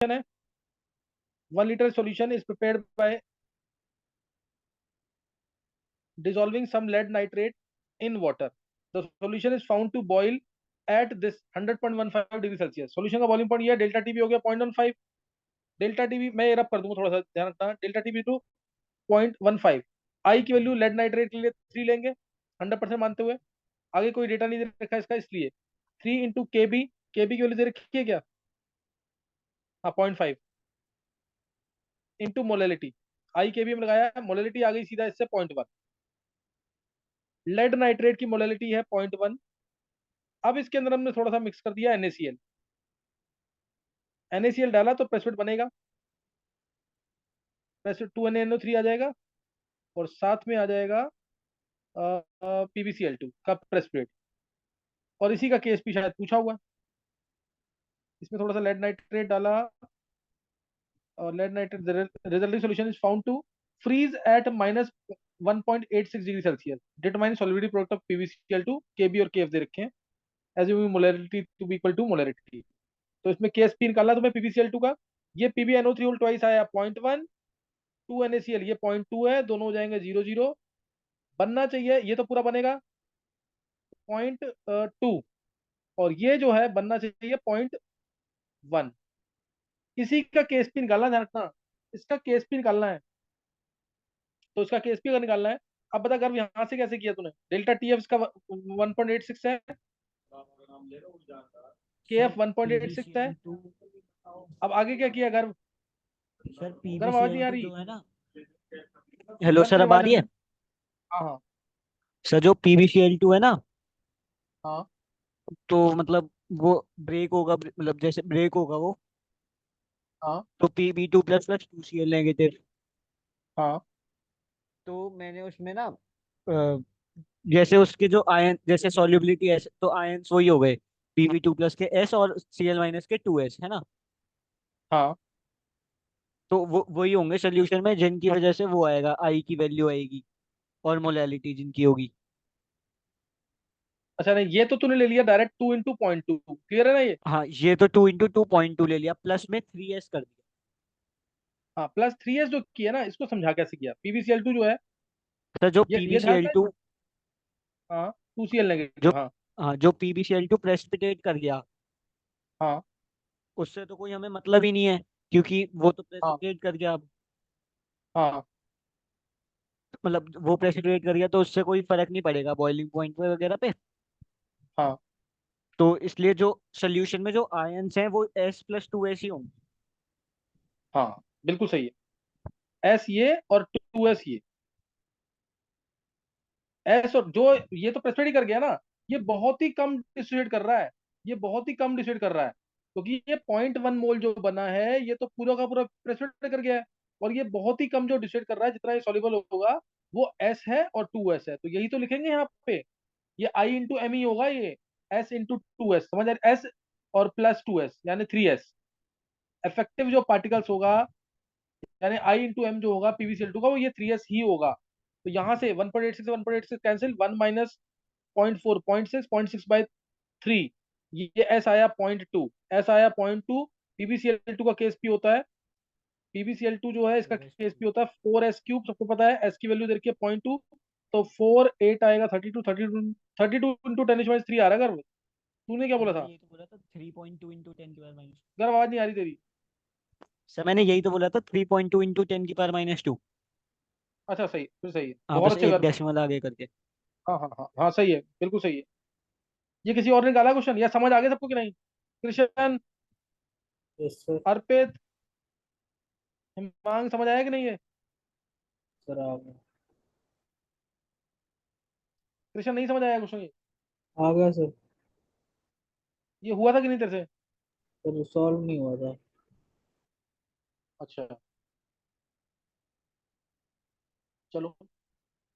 है 1 liter solution is prepared by dissolving some lead nitrate in water. The solution is found to boil at this 100.15 degree Celsius. Solution का boiling point ये है, delta TB हो गया 0.15. Delta TB मैं रब कर दूंगा, थोड़ा सा ध्यान रखना. Delta TB to 0.15. आई की वैल्यू लेड नाइट्रेट के लिए 3 लेंगे 100% मानते हुए. आगे कोई डेटा नहीं दे रखा इसका, इसलिए 3 इंटू केबी की वैल्यू दे रखी है क्या? हाँ 0.5 इंटू मोलेलिटी. आई केबी में लगाया है, मोलेलिटी आ गई सीधा इससे 0.1. लेड नाइट्रेट की मोलेलिटी है 0.1. अब इसके अंदर हमने थोड़ा सा मिक्स कर दिया NaCl. NaCl डाला तो प्रेसिपिटेट बनेगा, प्रेसिपिटेट 2NaNO3 आ जाएगा और साथ में आ जाएगा PbCl2 का प्रेसिपिटेट. और इसी का केस भी शायद पूछा हुआ है. इसमें थोड़ा सा लेड नाइट्रेट डाला और lead nitrate resulting solution is found to freeze at -1.86 degree Celsius. Determine solubility product of PbCl2. Kb और Kf दे रखे हैं. Assuming molarity to be equal to molarity. तो इसमें KsP निकाला तो मैं PbCl2 का. ये PbNO3 होल ट्वाइस आया 0.1. 2NaCl ये 0.2 है, दोनों हो जाएंगे 0 0. बनना चाहिए, ये तो पूरा बनेगा 0.2 और ये जो है बनना चाहिए 0.1. इसी का KsP निकालना, ध्यान रखना इसका KsP निकालना है. तो इसका KsP अगर निकालना है, अब बता गर्व यहां से कैसे किया तूने? डेल्टा TF इसका 1.86 है, सर KF 1.86 है. PbCl2, अब आगे क्या किया गर्व? सर गर्व आवाज नहीं आ PbCl2 रही. जो है ना, हेलो गर्व सर तेरी अब आ आवाज रही है? हल्की. हाँ हाँ. सर जो PbCl2 है ना, हाँ तो मतलब वो ब्रेक होगा, मतलब जैसे ब्रेक होगा वो, हाँ तो Pb2++2Cl नेगेटिव. हाँ तो मैंने उसमें ना जैसे उसके जो आयन, जैसे सॉल्युबिलिटी है, तो आयन्स वही हो गए, Pb2+ के S और Cl- के 2S है ना. हाँ. तो वो वही होंगे सोल्यूशन में, जिनकी वजह से वो आएगा, आई की वैल्यू आएगी और मोलैलिटी जिनकी होगी. अच्छा नहीं, ये तो तूने ले लिया डायरेक्ट 2 इंटू 0.2. क्लियर है ना ये? हाँ, ये तो 2 × 2.2 ले लिया, प्लस में 3S कर दिया. हाँ +3s जो किया ना, इसको समझा कैसे किया. PbCl2 जो है, तो जो ये ध्यान में. PbCl2, हाँ 2Cl जो, नेगेटिव. हाँ हाँ, जो PbCl2 प्रेसिपिटेट कर गया, हाँ उससे तो कोई हमें मतलब ही नहीं है, क्योंकि वो तो हाँ प्रेसिपिटेट कर गया. हाँ मतलब वो प्रेसिपिटेट कर गया तो उससे कोई फर्क नहीं पड़ेगा बॉइलिंग पॉइंट पे वगैरह पे. हाँ तो इसलिए जो सोल्यूशन में जो आयंस हैं वो S+2S ही होंगे. हाँ बिल्कुल सही है. S ये और 2S ये. एस और जो, ये तो प्रेसिपिटेट ही कर गया ना. ये बहुत ही कम डिसोसिएट कर रहा है. ये बहुत ही कम डिसोसिएट कर रहा है, क्योंकि ये 0.1 मोल जो बना है ये तो पूरा का पूरा प्रेसिपिटेट कर गया है. और ये बहुत ही कम जो डिसोसिएट कर रहा है, जितना ये सॉल्युबल होगा वो S है और 2S है. तो यही तो लिखेंगे यहाँ पे. ये I इंटू M ही होगा ये. S इंटू 2S, समझ आ S और +2S यानी 3S. इफेक्टिव जो पार्टिकल्स होगा, यानी I इंटू M जो होगा PbCl2 का, वो ये 3S ही होगा. तो यहाँ से 1.86 1.86 कैंसिल, 1 माइनस 0.4 0.6 ये एस आया 0.2. एस आया 0.2. PbCl2 का केस पी होता है. PbCl2 जो है इसका केस 4S3. पी होता है 4s क्यूब, सबको पता है. एस की वैल्यू दे रखी है 0.2. तो 4 8 आएगा 32. 32 इंटू 10⁻³ आ रहा है. गर्व तूने क्या सर बोला मैंने था? यही तो बोला था, 3.2 × 10⁻². गर्व आवाज नहीं आ रही तेरी. सर मैंने यही तो बोला था, 3.2 × 10⁻². अच्छा सही, फिर सही है, हाँ, बहुत बस अच्छे एक गर्व. डेसिमल आगे करके. हाँ हाँ हाँ हाँ सही है, बिल्कुल सही है. ये किसी और ने निकाला क्वेश्चन, या समझ आ गया सबको कि नहीं? Krishna, yes sir. अर्पित, हिमांग, समझ आया कि नहीं है? सर कृष्ण नहीं समझ आया क्वेश्चन ये? आ गया सर। ये हुआ था कि नहीं तेरे से? सर सॉल्व नहीं हुआ था। अच्छा चलो.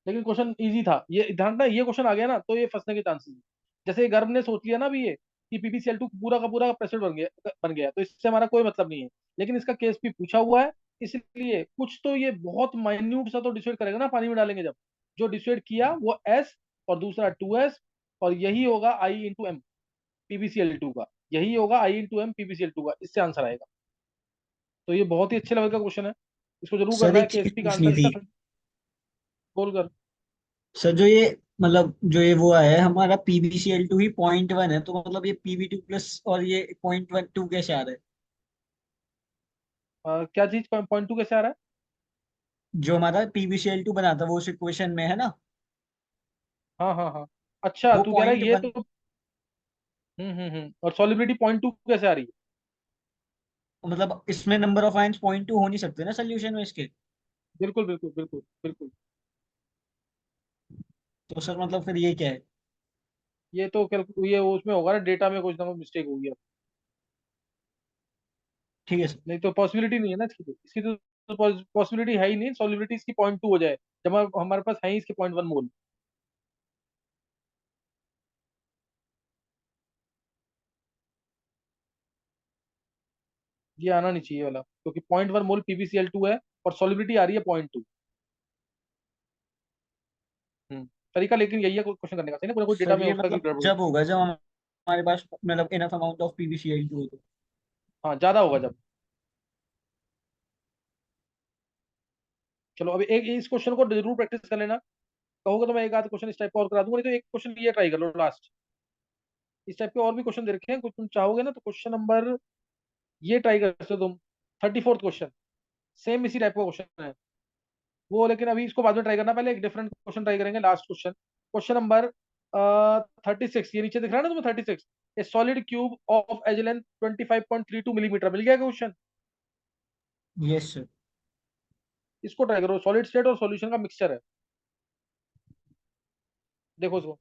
लेकिन क्वेश्चन इजी था ये, ध्यान रखना. ये क्वेश्चन आ गया ना तो ये फंसने के चांसेस है. जैसे गर्भ ने सोच लिया ना अभी ये कि PbCl2 पूरा का पूरा प्रेशर बन गया, तो इससे हमारा कोई मतलब नहीं है. लेकिन इसका केस भी पूछा हुआ है, इसलिए कुछ तो ये बहुत माइन्यूट सा तो डिसाइड करेगा ना पानी में डालेंगे जब. जो डिसाइड किया वो S और दूसरा 2S, और यही होगा I इंटू M PbCl2 का. यही होगा I इंटू M PbCl2 का. इससे आंसर आएगा. तो ये बहुत ही अच्छे लेवल का क्वेश्चन है, इसको जरूर सर करना है। एक चीज केएसपी का पूछनी आंसर थी। इसका बोल कर। सर जो ये मतलब जो ये वो है हमारा PbCl2 ही .1 है, तो मतलब ये Pb2+ और ये .12 कैसे आ रहा है? क्या चीज पॉइंट टू कैसे आ रहा है? जो हमारा PbCl2 बना था वो उस इक्वेशन में है ना, हाँ हाँ हाँ। अच्छा, वो तू कह रहा है पॉइंट ये वन तो। और सॉलिबिलिटी पॉइंट टू कैसे आ रही है? मतलब इसमें नंबर ऑफ आयंस .2 हो नहीं सकते ना सोल्यूशन में इसके। बिल्कुल बिल्कुल बिल्कुल बिल्कुल। तो सर मतलब फिर ये क्या है? ये तो ये उसमें होगा ना, डेटा में कुछ ना कुछ मिस्टेक होगी अब। ठीक है सर। नहीं तो पॉसिबिलिटी नहीं है ना इसकी, तो पॉसिबिलिटी है ही नहीं सॉलिबिलिटी इसकी पॉइंट टू हो जाए, जब हमारे पास है ही इसके पॉइंट वन मोल। ये आना नहीं चाहिए वाला, क्योंकि पॉइंट वन मोल PbCl2 है और सॉलिबिलिटी आ रही है पॉइंट टू। तरीका लेकिन यही है क्वेश्चन करने का, सही ना, कोई डेटा सर में ये उसका मतलब गड़बड़ हो। जब होगा जब हमारे पास मतलब इनफ अमाउंट ऑफ PbCl2 हो तो। हाँ, ज्यादा होगा जब। चलो, अभी एक इस क्वेश्चन को जरूर प्रैक्टिस कर लेना। कहोगे तो मैं एक आध क्वेश्चन इस टाइप का और करा दूंगा, नहीं तो एक क्वेश्चन ये ट्राई कर लो लास्ट। इस टाइप के और भी क्वेश्चन दे रखे हैं, कुछ तुम चाहोगे ना तो क्वेश्चन नंबर ये ट्राई कर सकते हो तुम। 34th क्वेश्चन, सेम इसी टाइप का क्वेश्चन है वो, लेकिन अभी इसको बाद में ट्राई करना, पहले एक डिफरेंट क्वेश्चन ट्राई करेंगे, लास्ट क्वेश्चन। क्वेश्चन नंबर 36, ये नीचे दिख रहा है ना तुम्हें 36। A solid cube of edge length 25.32 millimetre, मिल गया क्वेश्चन। Yes sir. इसको ट्राई करो, सॉलिड स्टेट और सॉल्यूशन का मिक्सचर है। देखो इसको।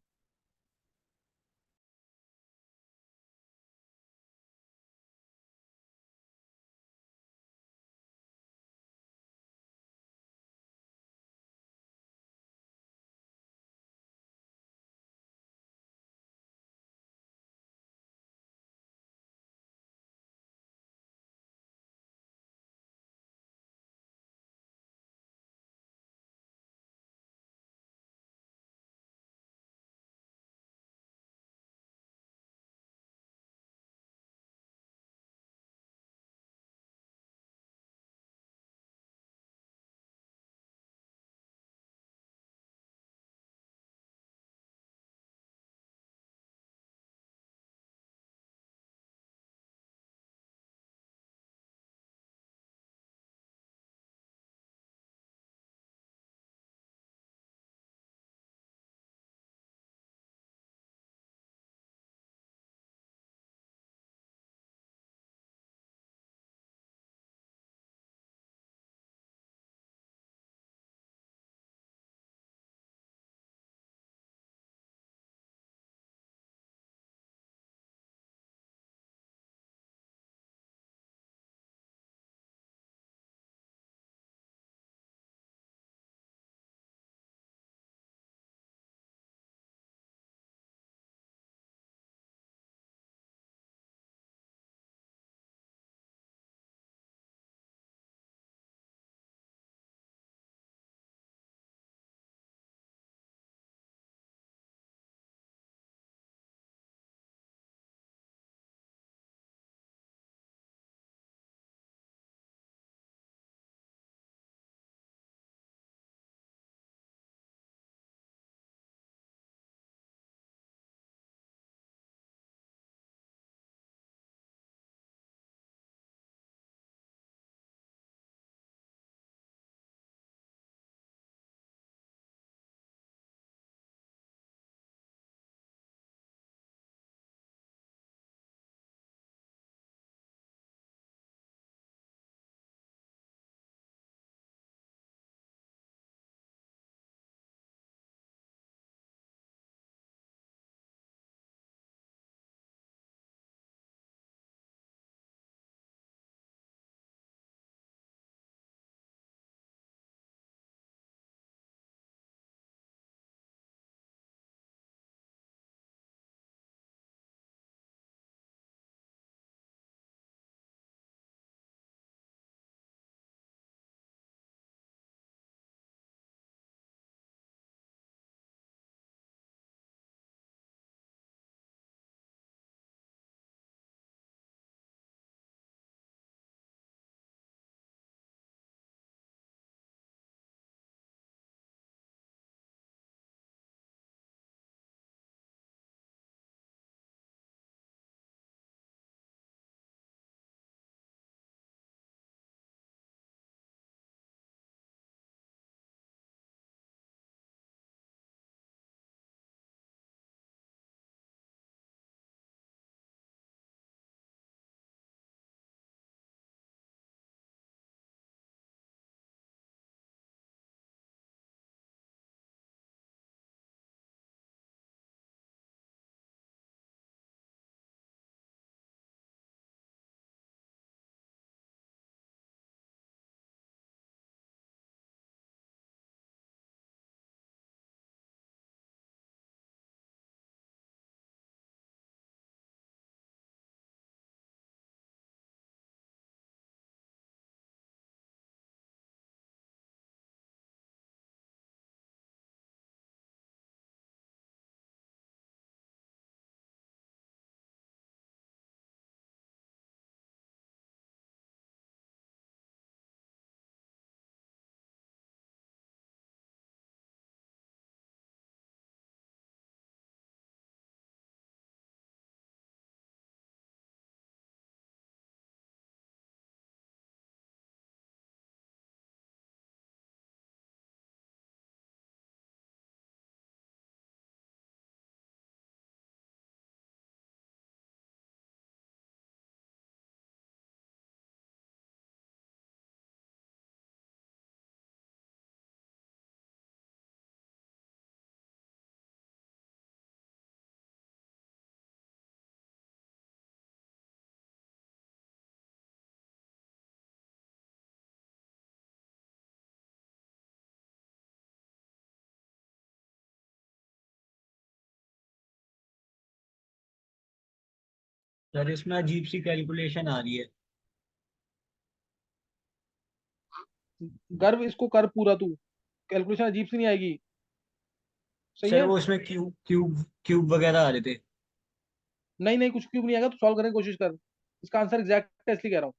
सर इसमें अजीब सी कैलकुलेशन आ रही है। गर्व इसको कर पूरा तू, कैलकुलेशन अजीब सी नहीं आएगी। सही सर है। वो इसमें क्यूब क्यूब क्यूब वगैरह आ रहे थे। नहीं नहीं, कुछ क्यों नहीं आएगा, तो सॉल्व करने की कोशिश कर। इसका आंसर एग्जैक्ट है, इसलिए कह रहा हूँ।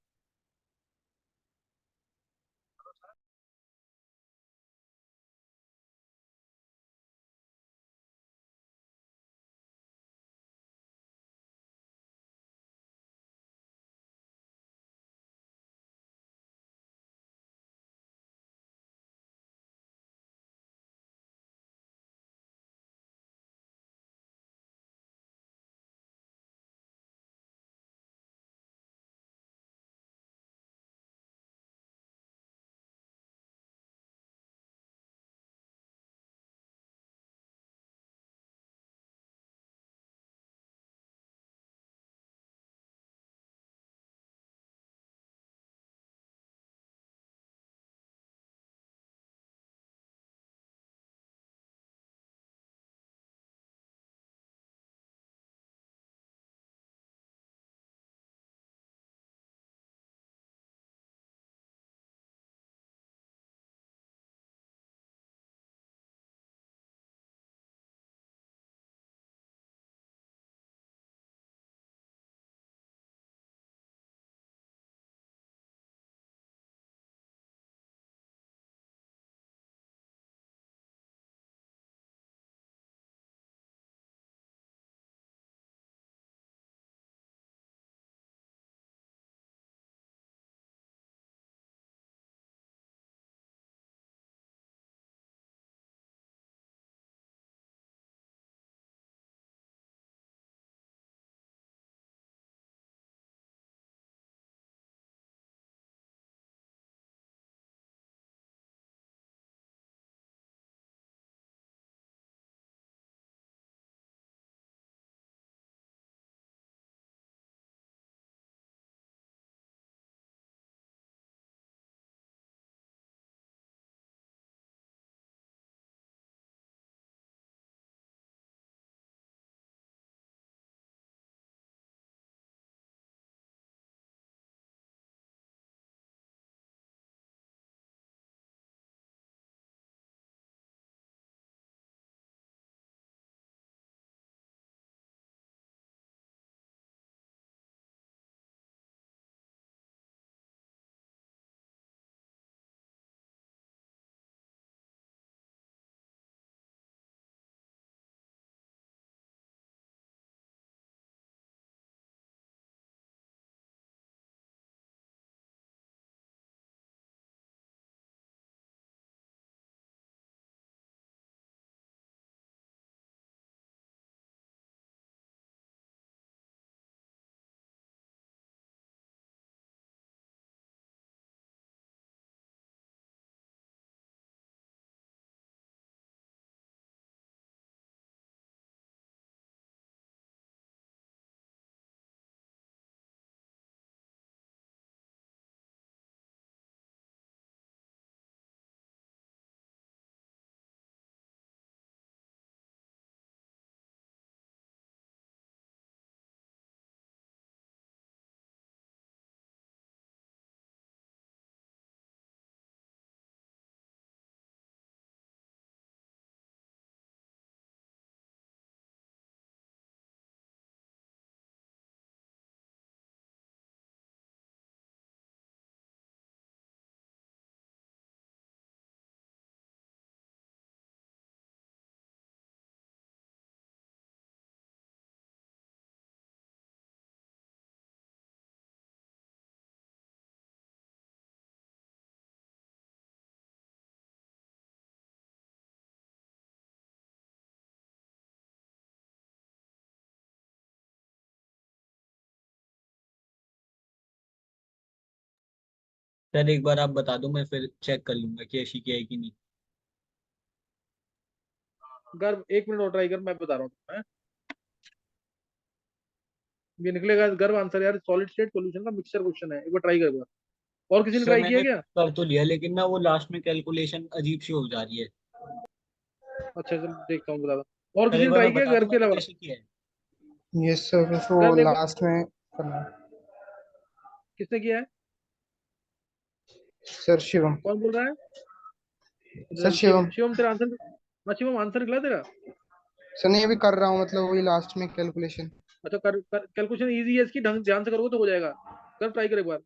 सर एक बार आप बता दो, मैं फिर चेक कर लूंगा कि ऐसी क्या है कि नहीं। गर्व 1 मिनट और ट्राई कर, मैं बता रहा हूँ तुम्हें। ये निकलेगा गर्व आंसर यार, सॉलिड स्टेट सॉल्यूशन का मिक्सचर क्वेश्चन है, एक बार ट्राई कर एक बार। और किसी ने सर ट्राई किया मैंने क्या? कर तो लिया, लेकिन ना वो लास्ट में कैलकुलेशन अजीब सी हो जा रही है। अच्छा चल देखता हूँ, बता। और सर किसी एक ने बार ट्राई मैं किया बता गर्व दूं के मैंने अलावा? कैसे किया है। ये सर वो गर्व एक बार। लास्ट में करना है। किसने किया है? सर शिवम। कौन बोल रहा है? सर शिवम। शिवम तेरा आंसर। हाँ शिवम, आंसर निकला तेरा? सर नहीं अभी कर रहा हूँ, मतलब वही लास्ट में कैलकुलेशन। अच्छा, कैलकुलेशन इजी है इसकी, ढंग ध्यान से करोगे तो हो जाएगा। कर, ट्राई कर एक बार।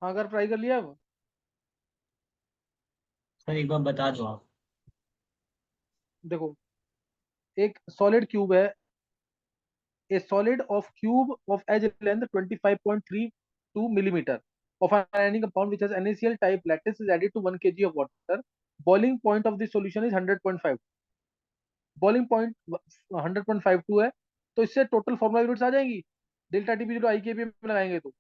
हाँ, अगर ट्राई कर लिया अब। सर एक बार बता दो आप। देखो, एक सॉलिड क्यूब है। A solid of cube of edge length 25.32 millimeter of an ionic compound which has NaCl type lattice is added to 1 kg of water. Boiling point of the solution is 100.5. Boiling point 100.52 है। तो इससे total formula units आ जाएंगी। Delta T भी जो आई के B में लगाएंगे तो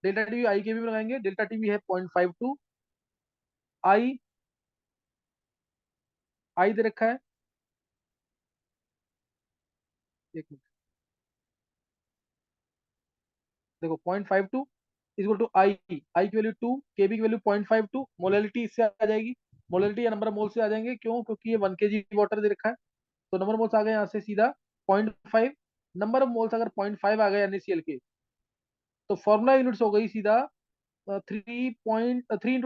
डेल्टा टी आई के बी में लगाएंगे, डेल्टा टी है 0.52, आई आई दे रखा है, एक मिनट देखो 0.52 इक्वल टू आई, आई की वैल्यू 2, के बी की वैल्यू 0.52, मोलैलिटी इससे आ जाएगी, मोलैलिटी या नंबर ऑफ मोल से आ जाएंगे, क्यों? क्योंकि ये 1 kg वाटर दे रखा है, तो नंबर ऑफ मोल्स आ गए यहाँ से सीधा 0.5। नंबर ऑफ मोल्स अगर 0.5 आ गए NaCl के, तो फॉर्मुला यूनिट्स हो गई सीधा 3.3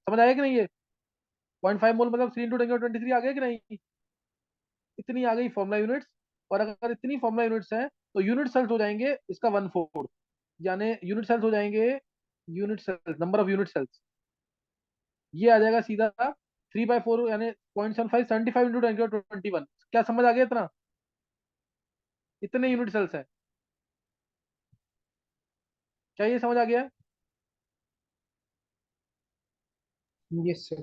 समझ आया कि नहीं? ये 0.5 मोल मतलब 3 × 10⁻23 आ गया कि नहीं? इतनी आ गई फॉर्मुला यूनिट्स। और अगर इतनी फॉर्मुला यूनिट्स हैं तो यूनिट सेल्स हो जाएंगे इसका 1/4, यानी यूनिट सेल्स हो जाएंगे, unit cells number of unit cells ये आ जाएगा सीधा 3/4, यानी 0.75, 75 × 10⁻21। क्या समझ आ गया इतना? इतने यूनिट सेल्स हैं, क्या ये समझ आ गया? Yes sir.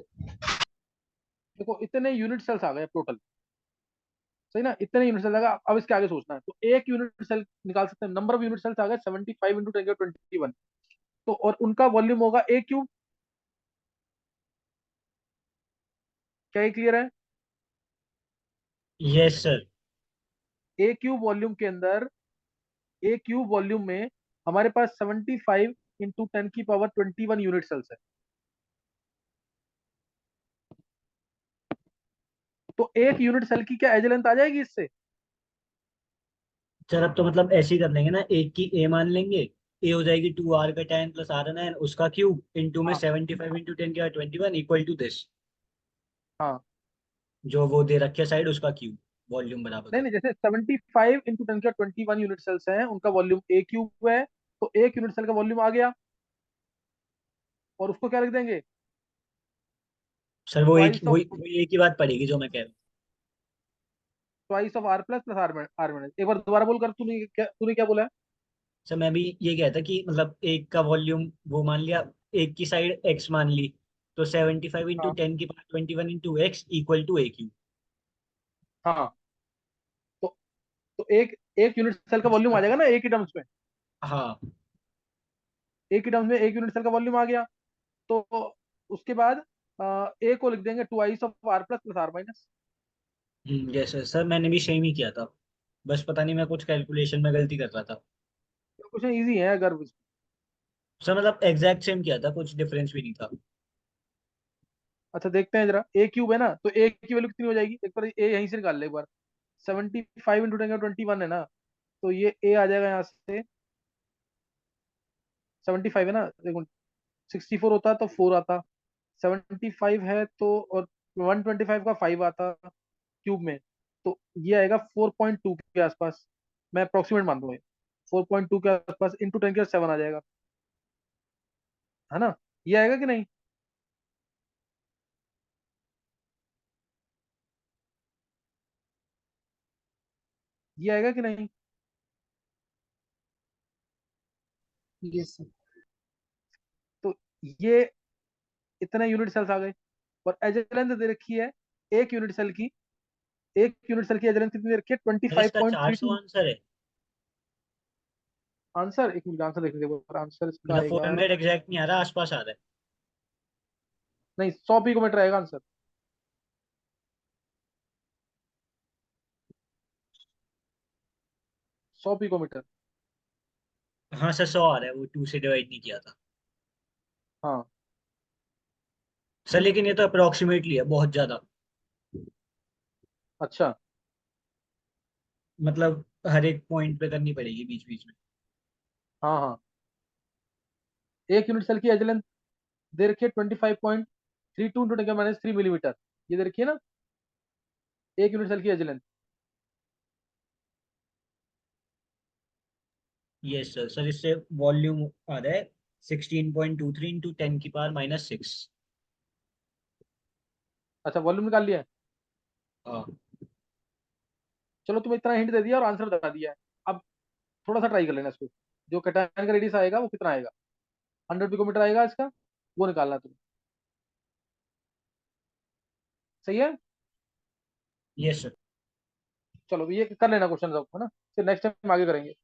देखो इतने यूनिट सेल्स आ गए टोटल, सही ना? इतने यूनिट सेल लगा, अब इसके आगे सोचना है, तो एक यूनिट सेल निकाल सकते हैं, नंबर ऑफ यूनिट सेल्स आ गए 75 × 10⁻21, तो और उनका वॉल्यूम होगा A³ क्या ये क्लियर है? Yes sir. A³ वॉल्यूम के अंदर, A³ वॉल्यूम में हमारे पास 75 × 10⁻21 यूनिट सेल्स है, तो एक यूनिट सेल की क्या एज लेंथ आ जाएगी इससे? सर अब तो मतलब ऐसे ही कर लेंगे ना, एक की ए मान लेंगे, ए हो जाएगी 2r का 10 + r(n) उसका क्यूब इंटू में हाँ 75 × 10⁻21 इक्वल टू दिस, हाँ, जो वो दे रखे साइड उसका क्यूब, वॉल्यूम बराबर नहीं होगा। नहीं, जैसे 75 × 10⁻21 यूनिट सेल्स हैं, उनका वॉल्यूम A³ है, तो एक यूनिट सेल का वॉल्यूम आ गया, और उसको क्या लिख देंगे? सर वो एक ट्वाइस ऑफ वही वही एक ही बात पड़ेगी जो मैं कह रहा हूँ। Twice of R plus plus R minus. एक बार दोबारा बोल कर, तूने क्या बोला है? सर मैं भी ये कहता कि मतलब एक का वॉल्यूम वो मान लिया, एक की साइड एक्स मान ली, तो 75 × 10⁻21 इक्वल टू ए क्यूब। हाँ, तो एक एक यूनिट सेल का वॉल्यूम आ जाएगा ना एक ही टर्म्स में, हाँ। एक ही टर्म्स में एक यूनिट सेल का वॉल्यूम आ गया, तो उसके बाद ए को लिख देंगे twice of R plus plus R minus. जैसे सर मैंने भी सेम ही किया था, बस पता नहीं मैं कुछ कैलकुलेशन में गलती कर रहा था। क्वेश्चन इजी है अगर। सर मतलब एग्जैक्ट सेम किया था, कुछ डिफरेंस भी नहीं था। अच्छा देखते हैं जरा, A³ है ना, तो ए की वैल्यू कितनी हो जाएगी एक बार, ए यहीं से निकाल ले एक बार। 75 × 10⁻21 है ना, तो ये ए आ जाएगा यहाँ से, 75 है ना, देखो 64 होता तो 4 आता, 75 है तो, और 125 का 5 आता क्यूब में, तो ये आएगा 4.2 के आसपास, मैं अप्रोक्सीमेट मान रहा हूँ, 4.2 के आसपास इंटू 10⁻7 आ जाएगा, है ना? ये आएगा कि नहीं? ये आएगा कि नहीं? Yes sir. तो ये इतने यूनिट सेल्स आ गए, और एज लेंथ दे रखी है एक यूनिट सेल की, एक यूनिट सेल की एज लेंथ कितनी दे रखी है? ट्वेंटी सर फाइव इसका पॉइंट थ्री 400 टू आंसर है, आंसर एक मिनट, आंसर देखने देखो, आंसर इसका मतलब आएगा, 400 एग्जैक्ट नहीं आ रहा, आसपास आ रहा है। नहीं 100 पिकोमीटर आएगा आंसर, 100 पिकोमीटर। हाँ सर 100 आ रहा है, वो 2 से डिवाइड नहीं किया था। हाँ सर लेकिन ये तो अप्रोक्सीमेटली है, बहुत ज्यादा, अच्छा, मतलब हर एक पॉइंट पे करनी पड़ेगी बीच बीच में। हाँ हाँ, एक यूनिट सेल की एज लेंथ दे रखी है 25.32 × 10⁻³ मिलीमीटर, ये दे रखी है ना, एक यूनिट सेल की edge length. Yes sir. Sir इससे वॉल्यूम आ रहा है 16.23 इंटू 10⁻⁻6। अच्छा वॉल्यूम निकाल लिया है, हाँ। चलो तुम्हें इतना हिंट दे दिया और आंसर बता दिया है, अब थोड़ा सा ट्राई कर लेना इसको, जो कैटायन का रेडियस आएगा वो कितना आएगा, 100 पिकोमीटर आएगा इसका, वो निकालना है तुम्हें, सही है? Yes sir. चलो ये कर लेना क्वेश्चन सब, है ना, फिर नेक्स्ट टाइम आगे करेंगे।